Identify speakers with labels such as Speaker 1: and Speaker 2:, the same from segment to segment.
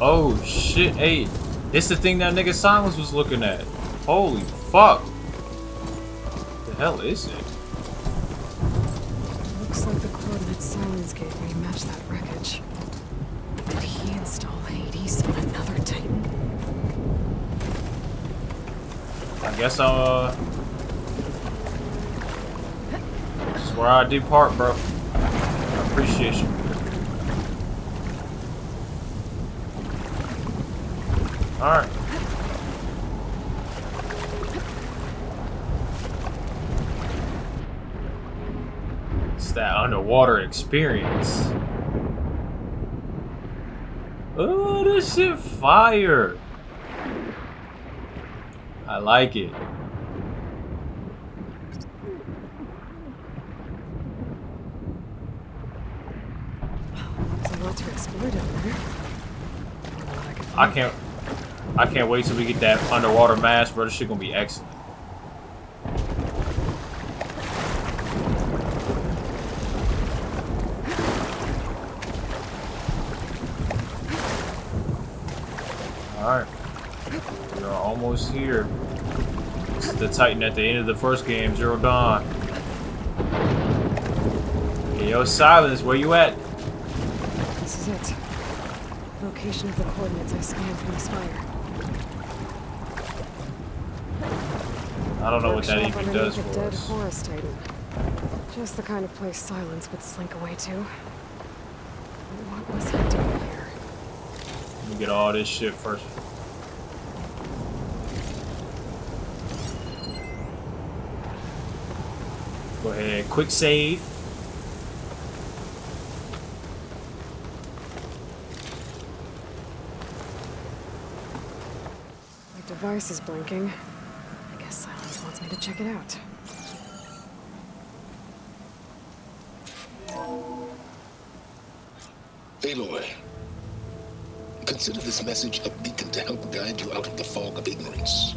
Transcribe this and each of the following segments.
Speaker 1: Oh shit, hey, it's the thing that nigga Sylens was looking at. Holy fuck. The hell is it?
Speaker 2: Looks like the coordinates Sylens gave me match that wreckage. Did he install Hades on another Titan?
Speaker 1: I guess this is where I depart, bro. I appreciate you. Alright. It's that underwater experience. Oh, this shit fire. I like it.
Speaker 2: There's a lot to explore down there.
Speaker 1: I can't wait till we get that underwater mask, bro. This shit gonna be excellent. Alright. We are almost here. This is the Titan at the end of the first game, Zero Dawn. Hey, yo, Sylens, where you at?
Speaker 2: This is it. Location of the coordinates I scanned from the spire.
Speaker 1: I don't know what that
Speaker 2: Workshop
Speaker 1: even does
Speaker 2: underneath a
Speaker 1: for
Speaker 2: dead
Speaker 1: us.
Speaker 2: Horus Titan. Just the kind of place Sylens would slink away to. What was he doing here?
Speaker 1: Let me get all this shit first. Go ahead, quick save.
Speaker 2: My device is blinking. I guess Sylens wants me to check it out.
Speaker 3: Aloy, consider this message a beacon to help guide you out of the fog of ignorance.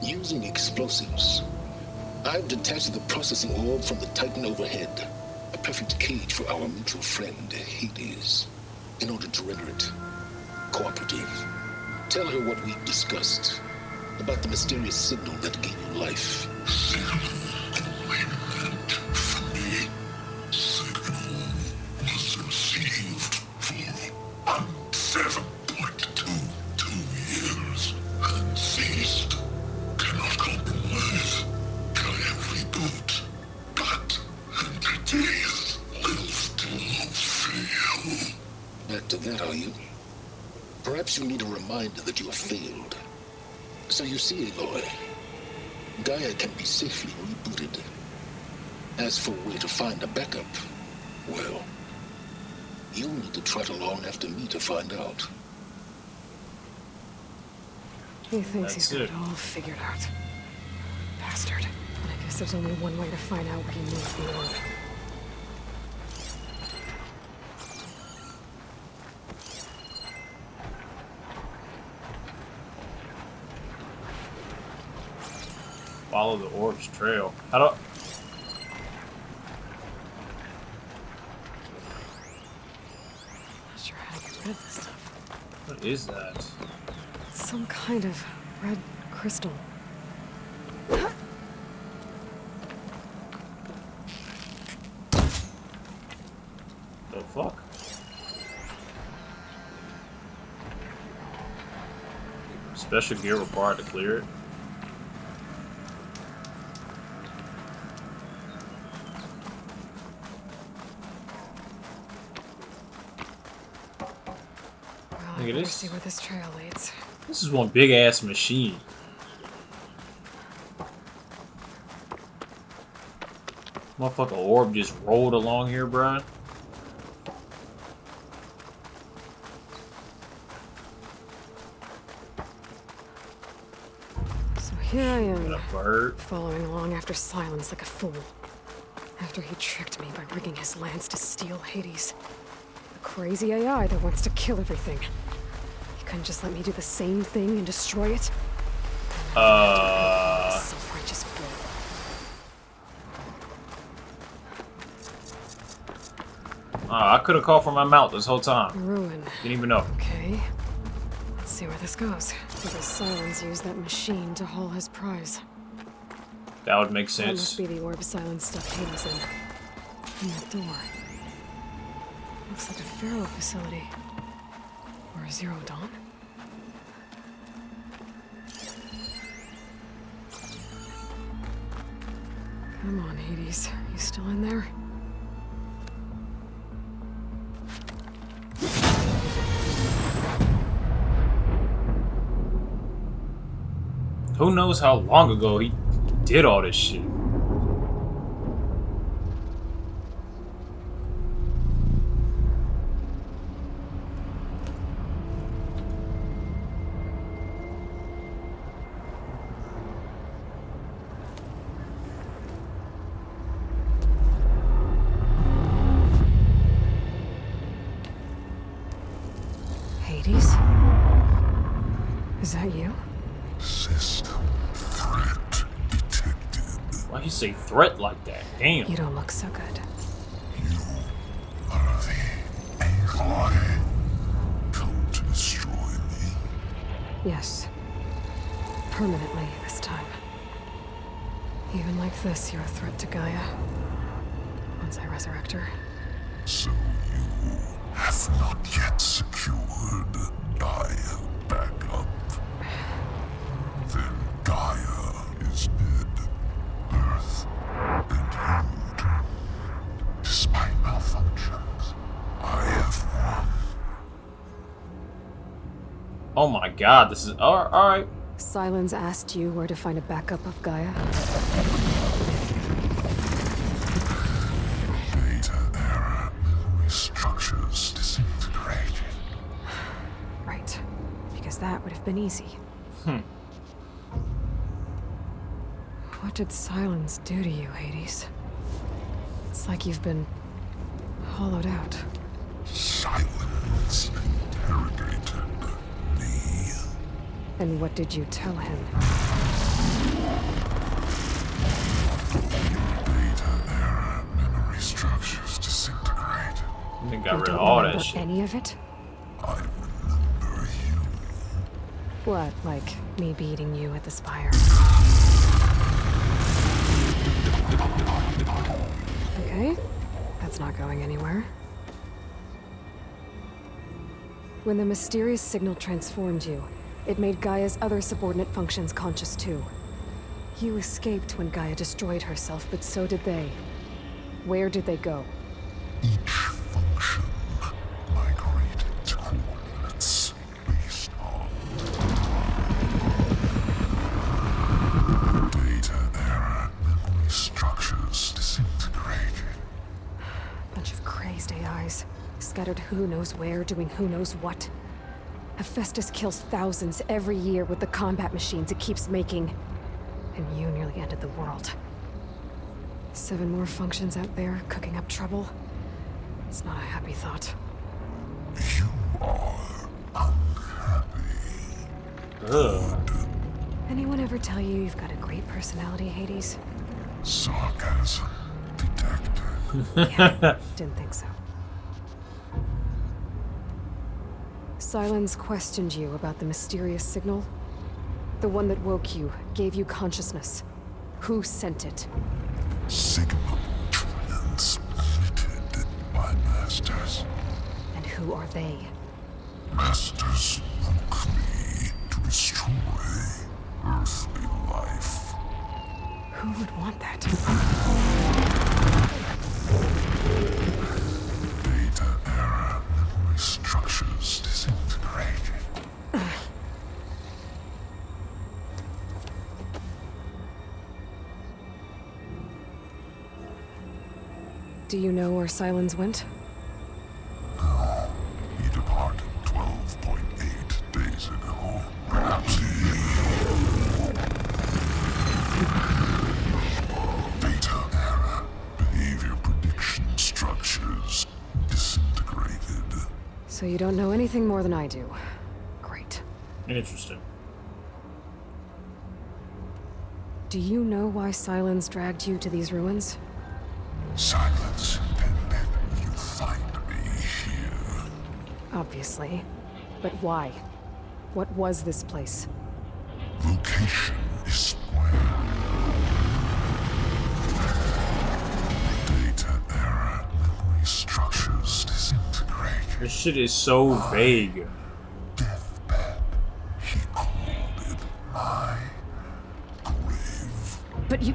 Speaker 3: Using explosives, I've detached the processing orb from the Titan overhead, a perfect cage for our mutual friend, Hades, in order to render it cooperative. Tell her what we've discussed about the mysterious signal that gave you life. Back to that, are you? Perhaps you need a reminder that you have failed. So you see, Aloy, Gaia can be safely rebooted. As for where to find a backup, well, you'll need to trot along after me to find out.
Speaker 2: He thinks
Speaker 1: That's
Speaker 2: he's got
Speaker 1: it.
Speaker 2: it all figured out. Bastard. I guess there's only one way to find out where he moved the orb.
Speaker 1: Follow the orb's trail. How do?
Speaker 2: Not sure how to get rid of this stuff.
Speaker 1: What is that?
Speaker 2: It's some kind of red crystal.
Speaker 1: The fuck? Special gear required to clear it.
Speaker 2: Well, I
Speaker 1: Look at
Speaker 2: better
Speaker 1: this.
Speaker 2: see where this trail leads.
Speaker 1: This is one big ass machine. Motherfucker orb just rolled along here, bruh.
Speaker 2: So here I
Speaker 1: Got
Speaker 2: am,
Speaker 1: a bird.
Speaker 2: following along after Sylens like a fool. After he tricked me by rigging his lance to steal Hades. The crazy AI that wants to kill everything. He couldn't just let me do the same thing and destroy it? Self-righteous fool.
Speaker 1: I could have called for my mount this whole
Speaker 2: A
Speaker 1: time.
Speaker 2: ruin.
Speaker 1: Didn't even know.
Speaker 2: Okay. Let's see where this goes. Because Sylens used that machine to haul his prize.
Speaker 1: That would make
Speaker 2: That must
Speaker 1: sense.
Speaker 2: be the orb Sylens stuffed Hades in. And that door. Looks like a Pharaoh facility. Or a Zero Dawn. Come on, Hades. You still in there?
Speaker 1: Who knows how long ago he did all this shit?
Speaker 2: Hades? Is that you?
Speaker 4: System threat detected.
Speaker 1: Why you say threat like that? Damn.
Speaker 2: You don't look so good.
Speaker 4: You are the AI come to destroy me.
Speaker 2: Yes. Permanently this time. Even like this, you're a threat to Gaia. Once I resurrect her.
Speaker 4: So you have not yet secured Gaia back up. Then Gaia is dead. Earth and you too. Despite malfunctions, I have won.
Speaker 1: Oh my god, this is alright.
Speaker 2: Sylens asked you where to find a backup of Gaia.
Speaker 4: Data error, memory structures disintegrated.
Speaker 2: Right. Because that would have been easy. What did Sylens do to you, Hades? It's like you've been hollowed out.
Speaker 4: Silence interrogated me.
Speaker 2: And what did you tell him?
Speaker 4: Data error, memory structures disintegrated.
Speaker 1: They got
Speaker 2: You
Speaker 1: rid
Speaker 2: don't
Speaker 1: of all
Speaker 2: remember
Speaker 1: that shit.
Speaker 2: any of it?
Speaker 4: I remember you.
Speaker 2: What, like me beating you at the spire? Okay, that's not going anywhere. When the mysterious signal transformed you, it made Gaia's other subordinate functions conscious too. You escaped when Gaia destroyed herself, but so did they. Where did they go?
Speaker 4: Each function migrated to coordinates based on data error, memory structures disintegrated.
Speaker 2: Bunch of crazed AIs, scattered who knows where, doing who knows what. Hephaestus kills thousands every year with the combat machines it keeps making. And you nearly ended the world. 7 more functions out there, cooking up trouble. It's not a happy thought.
Speaker 4: You are unhappy.
Speaker 1: Ugh.
Speaker 2: Anyone ever tell you you've got a great personality, Hades?
Speaker 4: Sarcasm detected.
Speaker 2: Yeah, didn't think so. Sylens questioned you about the mysterious signal. The one that woke you, gave you consciousness. Who sent it?
Speaker 4: Signal transmitted by masters.
Speaker 2: And who are they?
Speaker 4: Masters woke me to destroy earthly life.
Speaker 2: Who would want that?
Speaker 4: Data error, memory structures disintegrated.
Speaker 2: Do you know where Sylens went?
Speaker 4: No, he departed 12.8 days ago. Perhaps he... Data error, behavior prediction structures disintegrated.
Speaker 2: So you don't know anything more than I do. Great.
Speaker 1: Interesting.
Speaker 2: Do you know why Sylens dragged you to these ruins?
Speaker 4: Silence intended you find
Speaker 2: Obviously. But why? What was this place?
Speaker 4: Location is square. Data error. Memory structures disintegrate.
Speaker 1: This shit is so vague.
Speaker 4: Deathbed. He called it my grave.
Speaker 2: But you...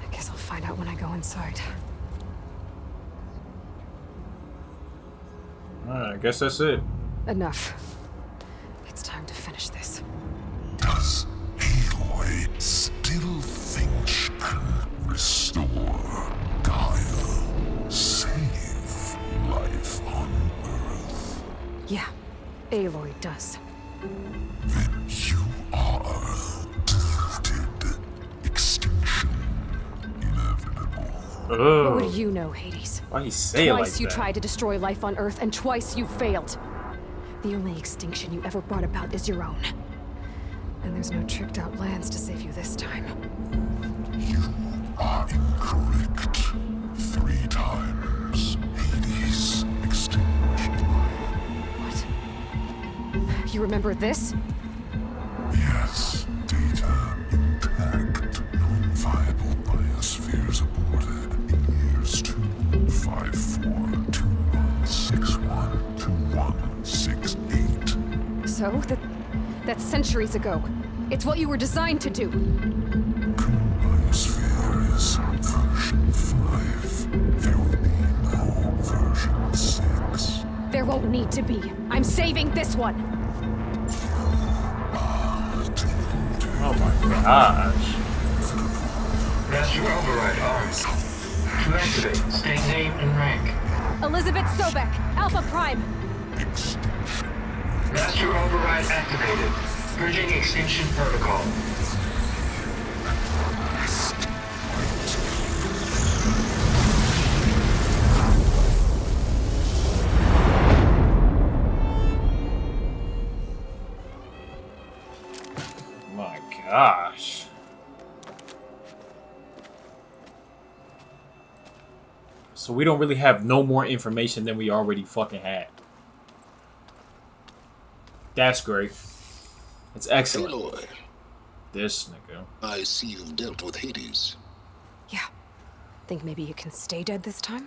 Speaker 2: I guess I'll find out when I go inside.
Speaker 1: Alright, I guess that's it.
Speaker 2: Enough. It's time to finish this.
Speaker 4: Does Aloy still think she can restore Gaia? Save life on Earth?
Speaker 2: Yeah, Aloy does.
Speaker 4: Then you are deluded. Extinction inevitable.
Speaker 2: What would
Speaker 1: Ugh.
Speaker 2: you know, Hades?
Speaker 1: Why you say it like
Speaker 2: Twice you
Speaker 1: that?
Speaker 2: tried to destroy life on Earth, and twice you failed. The only extinction you ever brought about is your own. And there's no tricked-out lands to save you this time.
Speaker 4: You are incorrect. 3 times. Hades extinguished life.
Speaker 2: What? You remember this?
Speaker 4: Yes, data intact. Non-viable biospheres aborted in years 2154, 2161, 2168.
Speaker 2: So? That's centuries ago. It's what you were designed to do.
Speaker 4: Current biosphere is version 5. There will be no version 6.
Speaker 2: There won't need to be. I'm saving this one.
Speaker 1: Oh my gosh.
Speaker 5: Master override armed. To activate, state name and rank.
Speaker 2: Elizabeth Sobek, Alpha Prime.
Speaker 4: Extinction.
Speaker 5: Master override activated. Purging extinction protocol.
Speaker 1: My gosh. So we don't really have no more information than we already fucking had. That's great. It's excellent.
Speaker 3: Aloy,
Speaker 1: This nigga.
Speaker 3: I see you've dealt with Hades.
Speaker 2: Yeah. Think maybe you can stay dead this time?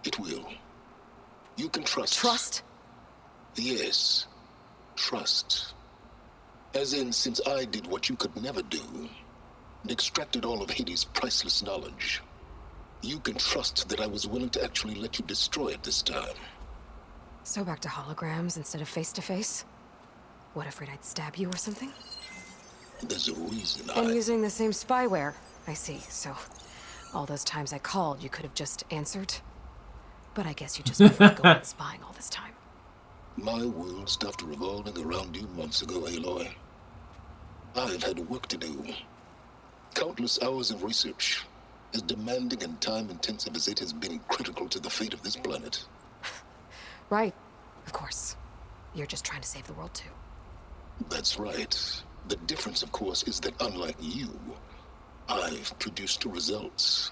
Speaker 3: It will. You can trust.
Speaker 2: Trust?
Speaker 3: Yes. Trust. As in, since I did what you could never do, and extracted all of Hades' priceless knowledge, you can trust that I was willing to actually let you destroy it this time.
Speaker 2: So back to holograms instead of face-to-face? What, afraid I'd stab you or something?
Speaker 3: There's a reason
Speaker 2: And
Speaker 3: I...
Speaker 2: using the same spyware. I see, so... all those times I called, you could have just answered? But I guess you just wanted to go on spying all this time.
Speaker 3: My world stopped revolving around you months ago, Aloy. I've had work to do. Countless hours of research, as demanding and time-intensive as it has been critical to the fate of this planet.
Speaker 2: Right. Of course. You're just trying to save the world, too.
Speaker 3: That's right. The difference, of course, is that unlike you, I've produced results.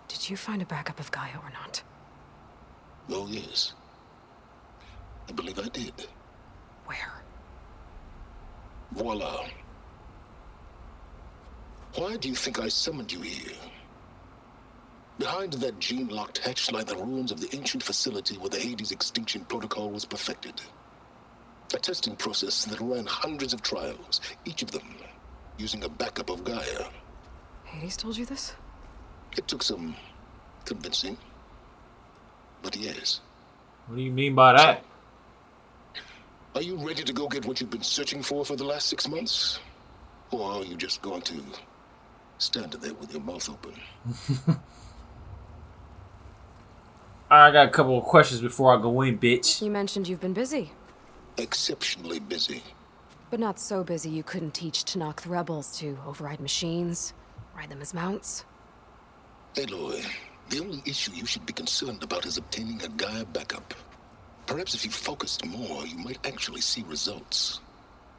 Speaker 2: Did you find a backup of Gaia or not?
Speaker 3: Oh, yes. I believe I did.
Speaker 2: Where?
Speaker 3: Voila. Why do you think I summoned you here? Behind that gene-locked hatch lie the ruins of the ancient facility where the Hades extinction protocol was perfected. A testing process that ran hundreds of trials, each of them using a backup of Gaia.
Speaker 2: Hades told you this?
Speaker 3: It took some convincing, but yes.
Speaker 1: What do you mean by that?
Speaker 3: Are you ready to go get what you've been searching for the last 6 months? Or are you just going to stand there with your mouth open?
Speaker 1: I got a couple of questions before I go in, bitch.
Speaker 2: You mentioned you've been busy.
Speaker 3: Exceptionally busy.
Speaker 2: But not so busy you couldn't teach Tanakh the rebels to override machines, ride them as mounts.
Speaker 3: Aloy, the only issue you should be concerned about is obtaining a Gaia backup. Perhaps if you focused more, you might actually see results.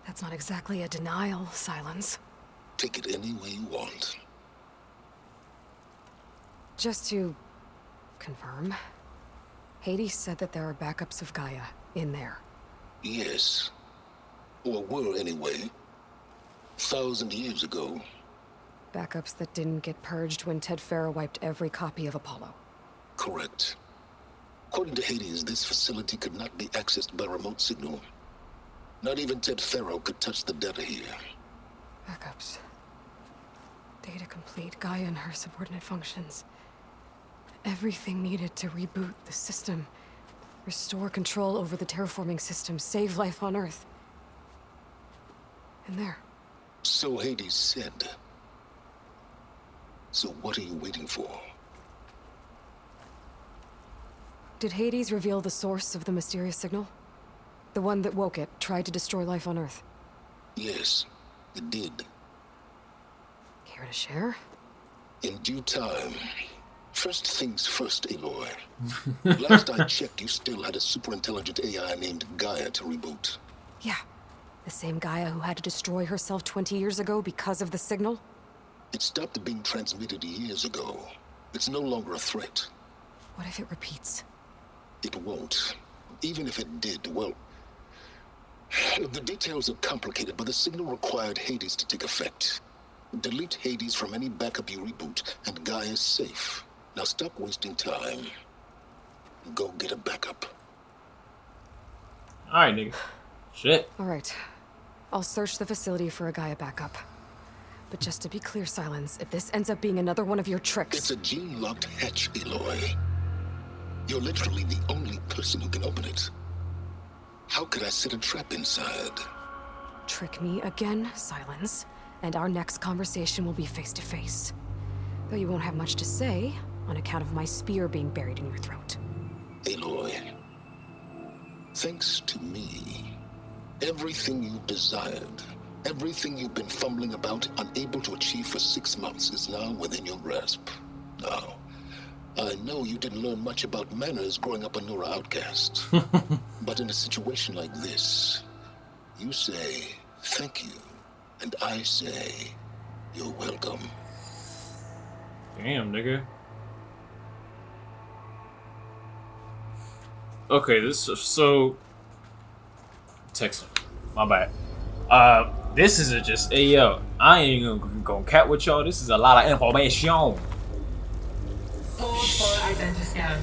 Speaker 2: That's not exactly a denial, Sylens.
Speaker 3: Take it any way you want.
Speaker 2: Just to Confirm. Hades said that there are backups of Gaia in there.
Speaker 3: Yes. Or were anyway. 1,000 years ago.
Speaker 2: Backups that didn't get purged when Ted Farrow wiped every copy of Apollo.
Speaker 3: Correct. According to Hades, this facility could not be accessed by remote signal. Not even Ted Farrow could touch the data here.
Speaker 2: Backups. Data complete, Gaia and her subordinate functions. Everything needed to reboot the system. Restore control over the terraforming system, save life on Earth. And there.
Speaker 3: So Hades said. So what are you waiting for?
Speaker 2: Did Hades reveal the source of the mysterious signal? The one that woke it, tried to destroy life on Earth?
Speaker 3: Yes, it did.
Speaker 2: Care to share?
Speaker 3: In due time. First things first, Aloy. Last I checked, you still had a superintelligent AI named Gaia to reboot.
Speaker 2: Yeah. The same Gaia who had to destroy herself 20 years ago because of the signal?
Speaker 3: It stopped being transmitted years ago. It's no longer a threat.
Speaker 2: What if it repeats?
Speaker 3: It won't. Even if it did, well... The details are complicated, but the signal required Hades to take effect. Delete Hades from any backup you reboot, and Gaia's safe. Now stop wasting time. Go get a backup.
Speaker 1: Alright, nigga. Shit.
Speaker 2: Alright. I'll search the facility for a Gaia backup. But just to be clear, Sylens, if this ends up being another one of your tricks...
Speaker 3: It's a gene-locked hatch, Aloy. You're literally the only person who can open it. How could I set a trap inside?
Speaker 2: Trick me again, Sylens, and our next conversation will be face-to-face. Though you won't have much to say, on account of my spear being buried in your throat.
Speaker 3: Aloy, thanks to me, everything you desired, everything you've been fumbling about, unable to achieve for 6 months, is now within your grasp. Now, I know you didn't learn much about manners growing up a Nora outcast. But in a situation like this, you say, thank you, and I say, you're welcome.
Speaker 1: Damn, nigga. Okay, this is so... Text him. My bad. This is just... Hey, yo, I ain't gonna cat with y'all. This is a lot of information.
Speaker 5: Hold for identiscan.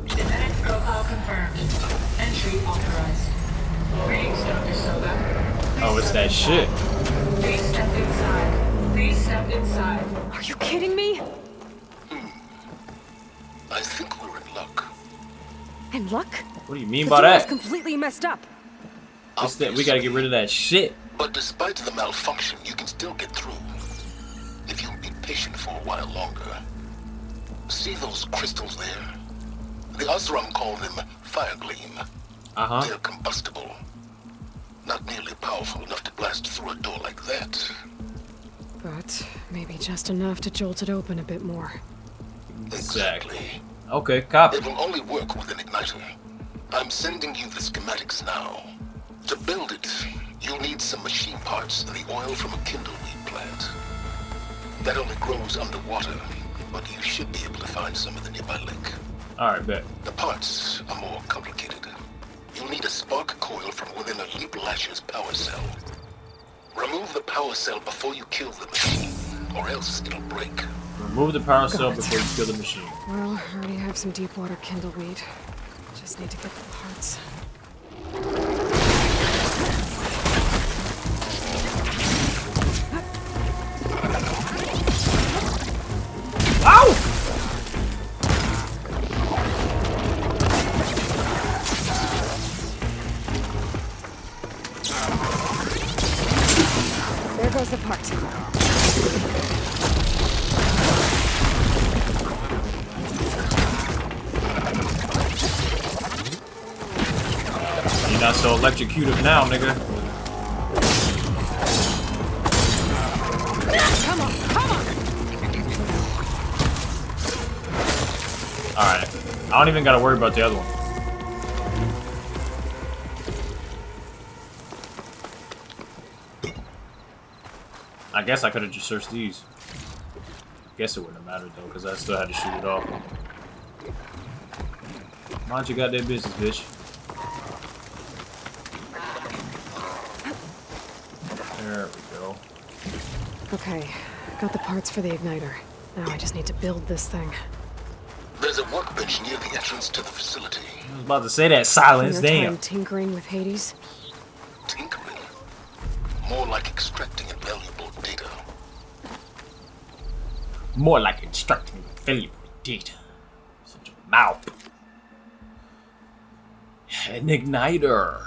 Speaker 5: Genetic profile confirmed. Entry authorized. Greetings, Dr. Soga.
Speaker 1: Oh, it's that shit.
Speaker 5: Please step inside. Please step inside.
Speaker 2: Are you kidding me?
Speaker 3: I think we're in luck.
Speaker 2: In luck?
Speaker 1: What do you mean
Speaker 2: The
Speaker 1: by
Speaker 2: door is
Speaker 1: that?
Speaker 2: completely messed up.
Speaker 1: It's that we gotta get rid of that shit.
Speaker 3: But despite the malfunction, you can still get through. If you'll be patient for a while longer. See those crystals there? The Osram call them fire gleam.
Speaker 1: Uh-huh.
Speaker 3: They're combustible. Not nearly powerful enough to blast through a door like that.
Speaker 2: But maybe just enough to jolt it open a bit more.
Speaker 1: Exactly. Okay, copy.
Speaker 3: It will only work with an igniter. I'm sending you the schematics now. To build it, you'll need some machine parts and the oil from a kindleweed plant. That only grows underwater, but you should be able to find some in the nearby lake.
Speaker 1: Alright, bet.
Speaker 3: The parts are more complicated. You'll need a spark coil from within a BObbylashton's power cell. Remove the power cell before you kill the machine, or else it'll break.
Speaker 1: Remove the power cell before you kill the machine.
Speaker 2: Well, I already have some deep water kindleweed. Just need to get the parts.
Speaker 1: Ow!
Speaker 2: There goes the part.
Speaker 1: You're not so electrocutive now, nigga.
Speaker 2: Come on, come on!
Speaker 1: Alright. I don't even gotta worry about the other one. I guess I could have just searched these. Guess it wouldn't have mattered though, because I still had to shoot it off. Mind you got that business, bitch. There we go.
Speaker 2: Okay, got the parts for the igniter. Now I just need to build this thing.
Speaker 3: There's a workbench near the entrance to the facility.
Speaker 1: I was about to say that. Silence,
Speaker 2: Your
Speaker 1: damn.
Speaker 2: time tinkering with Hades?
Speaker 3: Tinkering. More like extracting invaluable data.
Speaker 1: More like extracting valuable data. Such a mouth. An igniter.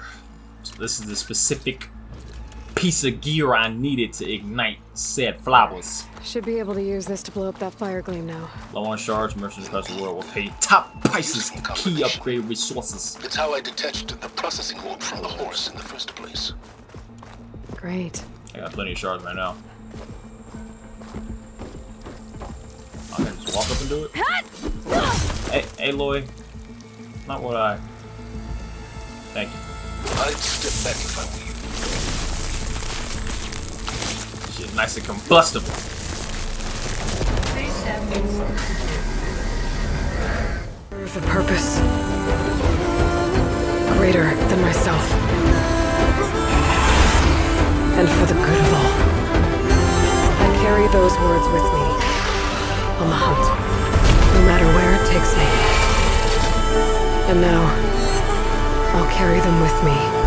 Speaker 1: So this is the specific piece of gear I needed to ignite said flowers.
Speaker 2: Should be able to use this to blow up that fire gleam now.
Speaker 1: Low on shards, merchants across the world will pay top prices for key upgrade resources.
Speaker 3: It's how I detached the processing orb from the horse in the first place.
Speaker 2: Great.
Speaker 1: I got plenty of shards right now. I can just walk up and do it. Hey, Aloy. Not what I. Thank you.
Speaker 3: I'd step back if I were you.
Speaker 1: Shit, nice and combustible.
Speaker 5: Please step inside.
Speaker 2: Serve a purpose greater than myself. And for the good of all. I carry those words with me on the hunt, no matter where it takes me. And now, I'll carry them with me